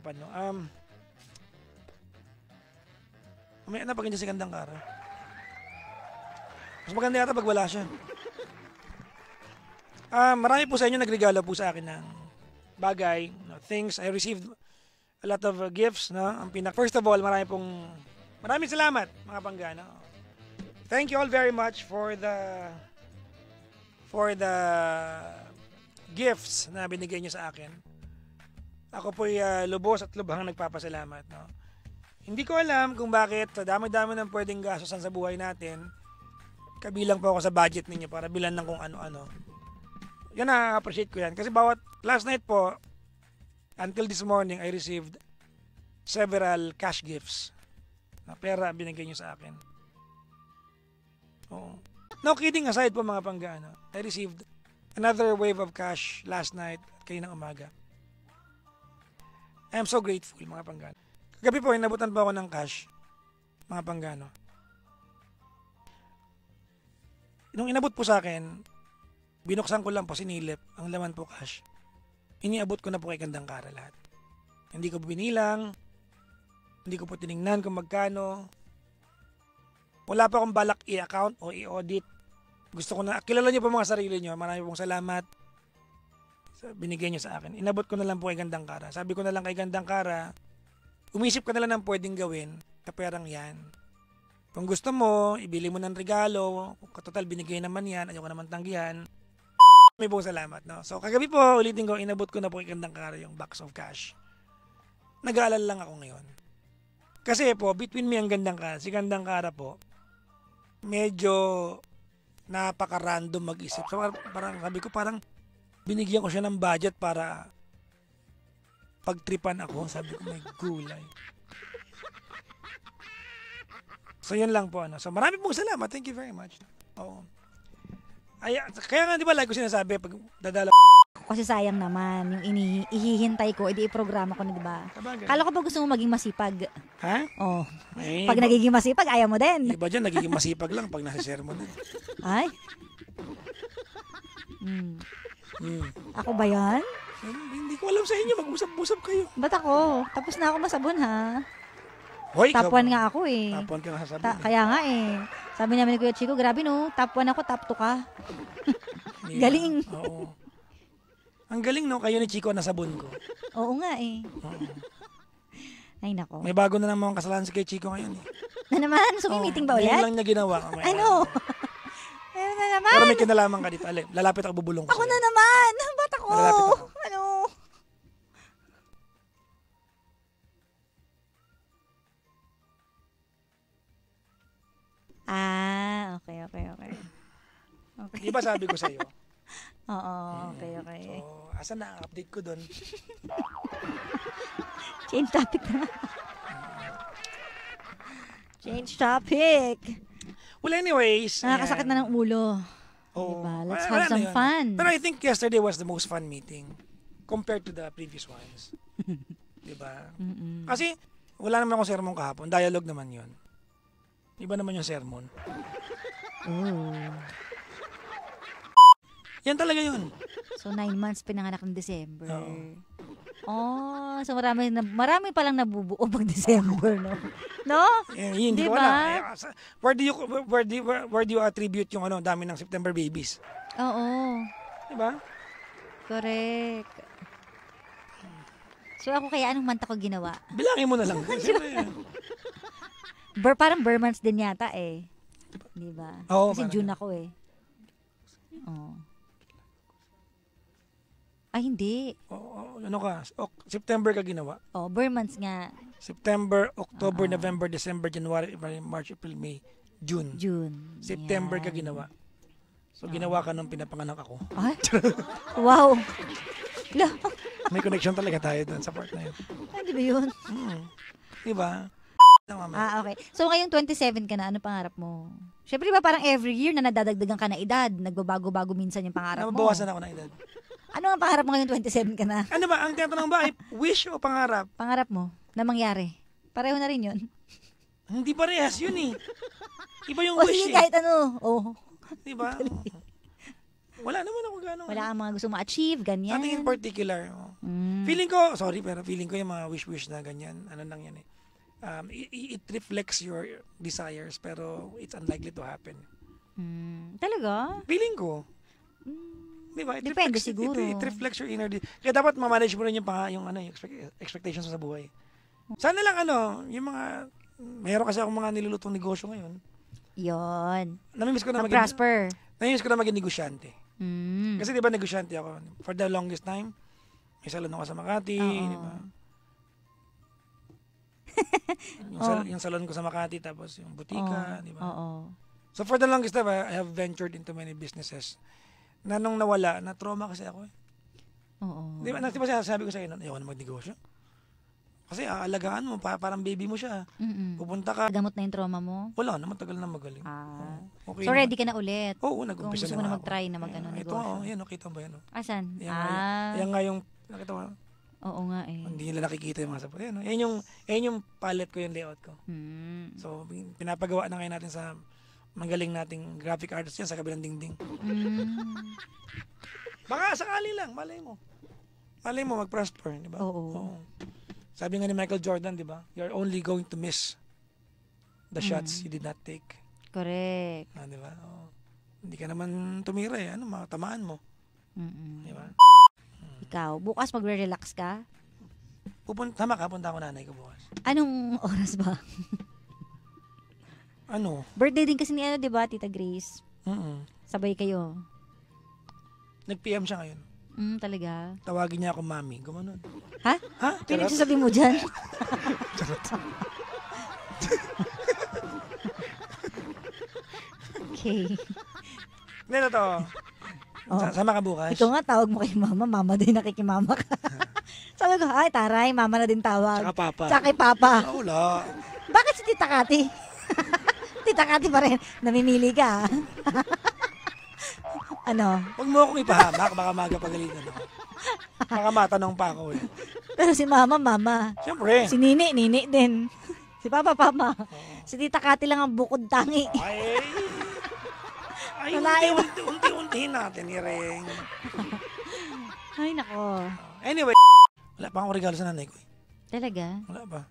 pag-usapan, no? May napaganda si Gandang Kara. Mas maganda yata pag wala siya. Marami po sa inyo nagregalo po sa akin ng bagay, no, things. I received a lot of gifts, no? First of all, maraming salamat, mga panggana. Thank you all very much for the gifts na binigay niyo sa akin. Ako po'y lubos at lubhang nagpapasalamat, no? Hindi ko alam kung bakit sa dami-dami ng pwedeng gastusan sa buhay natin, kabilang po ako sa budget ninyo para bilan ng kung ano-ano. Yan, na-appreciate ko yan. Kasi last night po, until this morning, I received several cash gifts na pera binigay nyo sa akin. Oo. No kidding aside po, mga panggana, I received another wave of cash last night at kayo ng umaga. I am so grateful, mga panggana. Kagabi po, inabutan po ako ng cash, mga panggano. Nung inabot po sa akin, binuksan ko lang po, sinilip, ang laman po cash. Iniabot ko na po kay Gandang Kara lahat. Hindi ko binilang, hindi ko po tiningnan kung magkano. Wala pa akong balak i-account o i-audit. Gusto ko na, kilala niyo po mga sarili niyo, marami pong salamat sa binigay niyo sa akin. Inabot ko na lang po kay Gandang Kara. Sabi ko na lang kay Gandang Kara, umisip ka na lang ng pwedeng gawin sa perang yan. Kung gusto mo, ibili mo ng regalo, total binigay naman yan, ayaw ko naman tanggihan. May buong salamat, no? So, kagabi po, ulitin ko, inabot ko na po kay Gandang Kara yung box of cash. Nag-aalala lang ako ngayon. Kasi po, between me and Gandang Kara, si Gandang Kara po, medyo napaka-random mag-isip. So, parang sabi ko, parang binigyan ko siya ng budget para pagtripan ako. Sabi ko, may gulay. So, yun lang po. Ano. So, marami pong salamat. Thank you very much. Oo. Kaya nga, di ba, like ko sinasabi, pag dadala kasi sayang naman, yung ihihintay ko, edi i-programa ko na, di ba? Kala ko ba gusto mo maging masipag? Ha? Oh. Pag nagiging masipag, ayaw mo din. Iba dyan, nagiging masipag lang pag nasa sermon din. Ay? Ako ba yan? Hindi ko alam sa inyo, mag-usap-usap kayo. Ba't ako? Tapos na ako masabon, ha? Hoy, top 1 nga ako eh. Top 1 ka nga sasabihin. Kaya nga eh. Sabi namin ni Kuya Chico, grabe no, top 1 ako, top 2 ka. Galing. Oo. Ang galing no, kayo ni Chico nasabon ko. Oo nga eh. Oo. Ay nako. May bago na namang kasalanan si kay Chico ngayon eh. Na naman? So may meeting ba ulit? Ngayon lang niya ginawa. Ano? Meron na naman. Pero may kinalaman ka dito. Lalapit ako, bubulong ko. Ako na naman. Ba't ako? Lalapit ako. Ano? Okay. Di ba sabi ko sa'yo? Oo, okay. So, asan na ang update ko doon? Change topic na. Change topic. Well, anyways. Nakakasakit na ng ulo. Oh, diba? Let's have some fun. Pero I think yesterday was the most fun meeting compared to the previous ones. Diba? Kasi, wala naman akong sermon kahapon. Dialogue naman yun. Iba naman yung sermon. Yan talaga yun. So, 9 months pinanganak ng December. Oo. So marami palang nabubuo pag December, no? No? Hindi ko alam. Where do you attribute yung dami ng September babies? Oo. Diba? Correct. So ako kaya anong month ako ginawa? Bilangin mo na lang. Parang Burr months din yata eh. Diba? Oo, kasi June ako eh. Oo. Ay, hindi. Ano ka? September ka ginawa? Burr months nga. September, October, November, December, January, March, April, May, June. September ka ginawa. So, ginawa ka nung pinapanganak ako. Ay? Wow. May connection talaga tayo doon sa part na yun. Di ba yun? Diba? Okay. So, ngayong 27 ka na, ano pangarap mo? Siyempre, ba parang every year na nadadagdagan ka na edad, nagbabago-bago minsan yung pangarap mo. Nababawasan ako ng edad. Ano ang pangarap mo ngayong 27 ka na? Ano ba? Ang tinatanong ba ay wish o pangarap? Pangarap mo na mangyari. Pareho na rin yun. Hindi parehas yun eh. Iba yung wish sige, kahit ano. Diba? Wala naman ako gano'n. Wala kang mga gusto ma-achieve, ganyan. Nothing in particular. Feeling ko, sorry, pero feeling ko yung mga wish-wish na ganyan, ano lang yan eh. It reflects your desires, pero it's unlikely to happen. Talaga? Feeling ko. Diba? Depende siguro. It reflects your inner kaya dapat ma-manage mo rin yung expectations sa buhay. Sana lang yung mga, meron kasi akong mga nilulutong negosyo ngayon. Yon. Namimiss ko na prosper. Namimiss ko na maging negosyante. Kasi di ba negosyante ako? For the longest time, may salon ako sa Makati, di ba? Yung salon ko sa Makati, tapos yung butika, di ba? So for the longest time, I have ventured into many businesses. Na nung nawala, na-trauma kasi ako eh. Di ba sabi ko sa inyo, ayaw na magnegosyo? Kasi aalagaan mo, parang baby mo siya. Pupunta ka. Gamot na yung trauma mo? Wala naman, tagal na magaling. Okay, so ready ka na ulit? Oo, nag-umpisa na mo na ako. mag-try na negosyo. Ito, yan, nakita mo ba yan? Asan? Yan nga yung, nakita mo? Oo nga eh. Hindi nila nakikita yung mga sapo. Yan yung palette ko, yung layout ko. So, pinapagawa na ngayon natin sa magaling nating graphic artist yan sa kabilang dingding. Baka sakali lang, malay mo. Malay mo, mag-prosper, di ba? Oo. Sabi nga ni Michael Jordan, di ba? You're only going to miss the shots you did not take. Correct. Di ba? Hindi ka naman tumira eh. Matamaan mo. Di ba? Ikaw, bukas magre-relax ka? Punta ako nanay ko bukas. Anong oras ba? Birthday din kasi ni di ba, Tita Grace? Sabay kayo. Nag-PM siya ngayon. Talaga? Tawagin niya ako mami. Gumanon. Ha? Pinagsasabi mo dyan? Okay. Hindi na to. Sama ka bukas. Ikaw nga, tawag mo kay mama. Mama din nakikimama ka. Sabi ko, ay taray, mama na din tawag. Tsaka papa. Tsaka kay papa. Wala. Bakit si Tita Kati? Tita Kati pa rin. Namimili ka. Huwag mo akong ipahamak. Baka magapagalitan ako. Baka matanong pa ako eh. Pero si mama. Siyempre. Si nini din. Si papa. Si Tita Kati lang ang bukod tangi. Ay, unti-unti natin, Ireng. Ay, nako. Anyway, wala pa akong regalo sa nanay ko eh. Talaga? Wala pa.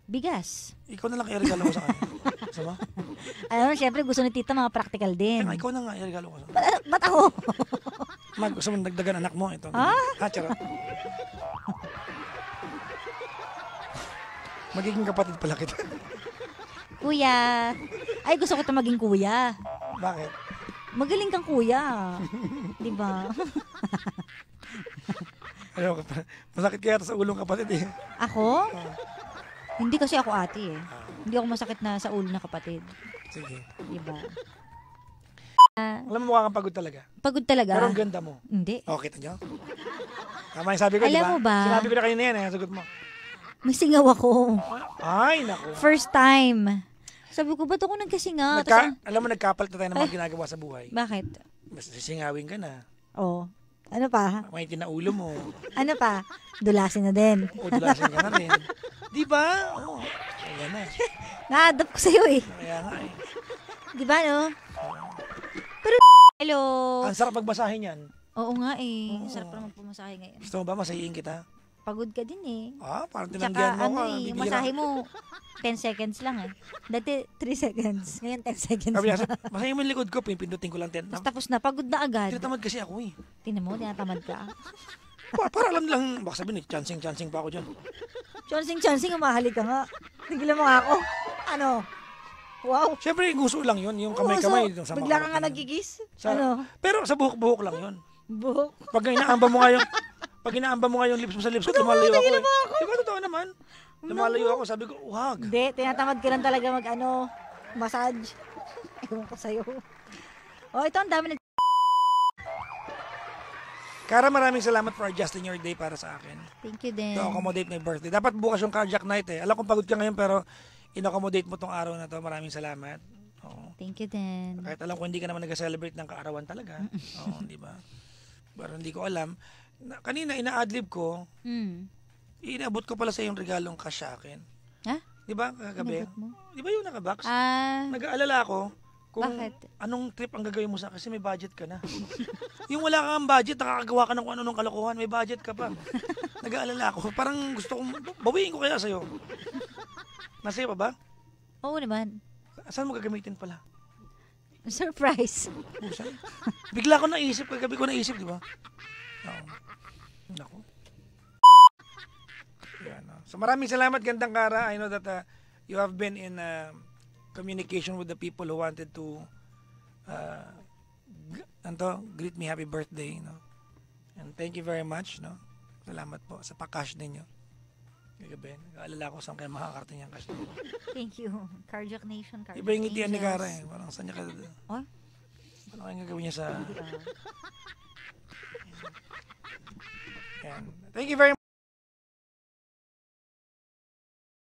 Bigas. Ikaw na lang i-regalo ko sa kanya. Sama? Siyempre gusto ni tita mga practical din. Kaya ikaw na nga i-regalo ko sa kanya. Ba't ako? Gusto mo dagdagan anak mo? Ito. Charot. Magiging kapatid pala kita. Kuya. Ay, gusto ko ito maging kuya. Bakit? Magaling kang kuya. Di ba? Ayaw, masakit kaya sa ulong kapatid eh. Ako? Hindi kasi ako ate eh. Hindi ako masakit na sa ulo na kapatid. Sige. Di ba? Alam mo, mukha kang pagod talaga. Pagod talaga? Pero ang ganda mo. Hindi. Kita nyo? Tama yung sabi ko, di ba? Alam mo ba? Sinabi ko na kanina yan eh, sagot mo. May singaw ako. Ay, naku. First time. Sabi ko, ba't ako nagkasingaw? Alam mo, nagkapalit na tayo ng mga ginagawa sa buhay. Bakit? Mas sisingawin ka na. Ano pa? May tinaulo mo. Ano pa? Dulasin na din. Dulasin ka na rin. Di ba? Ayan na. Na-adapt ko sa'yo eh. Kaya nga eh. Di ba, no? Pero, hello. Ang sarap magmasahin yan. Oo nga eh. Sarap na magpumasahe ngayon. Gusto mo ba masahiin kita? Pagod ka din eh. Parang Tsaka tinanggihan mo ka. yung masahe mo, 10 seconds lang eh. Dati, 3 seconds. Ngayon, 10 seconds Sabi na. niya, masahin mo yung likod ko, pindutin ko lang 10. Tapos na, pagod na agad. Tinatamad kasi ako eh. Tinan mo, tinatamad ka. Para alam lang, baka sabihin, chancing pa ako dyan. Chancing, umahali ka nga. Tigilan mo nga ako. Ano? Wow. Siyempre, gusto lang yun. Yung kamay-kamay. Bigla ka nga nagigis. Ano? Pero sa buhok-buhok lang yun. Buhok? Pag inaamba mo nga yung lips mo sa lips ko, lumalayo ako eh. Diba totoo naman? Lumalayo ako, sabi ko, wag. Hindi, tinatamad ka lang talaga massage. Ewan ko sa'yo. Ito ang dami na. Kara, maraming salamat for adjusting your day para sa akin. Thank you din. To accommodate my birthday. Dapat bukas yung cardiac night eh. Alam kong pagod ka ngayon pero in-accommodate mo tong araw na to. Maraming salamat. Thank you din. Kahit alam ko hindi ka naman nag-celebrate ng kaarawan talaga. Di ba? Pero hindi ko alam. Kanina ina-adlib ko, inabot ko pala sa yung regalong cash sa akin. Ha? Di ba? Kagabi. Inabot mo? Di ba yung nakabox? Ah. Nag-aalala ako Kung Bakit? anong trip ang gagawin mo sa kasi may budget ka na. Yung wala kang budget, nakakagawa ka ng kung ano-anong kalokohan, may budget ka pa. Nag-aalala ako. Parang gusto kong, bawiin ko kaya sa'yo. Nasa'yo pa ba? Oo naman. Saan mo gagamitin pala? Surprise. Pusa. Bigla ko naisip, kagabi ko naisip, di ba? Oo. Naku. Yan, no? So maraming salamat, Gandang Kara. I know that you have been in communication with the people who wanted to greet me happy birthday, no? And thank you very much, no? Salamat po sa pa-cash ninyo. Kagabi, nag-aalala ko saan kaya makakarating yung cash ninyo. Thank you. Cardiac Nation, Cardiac Iba yung ngitian ni Angels. Kara eh. Parang saan niya ka... Oh? Ano kaya gagawin niya sa... Yan. Thank you very much.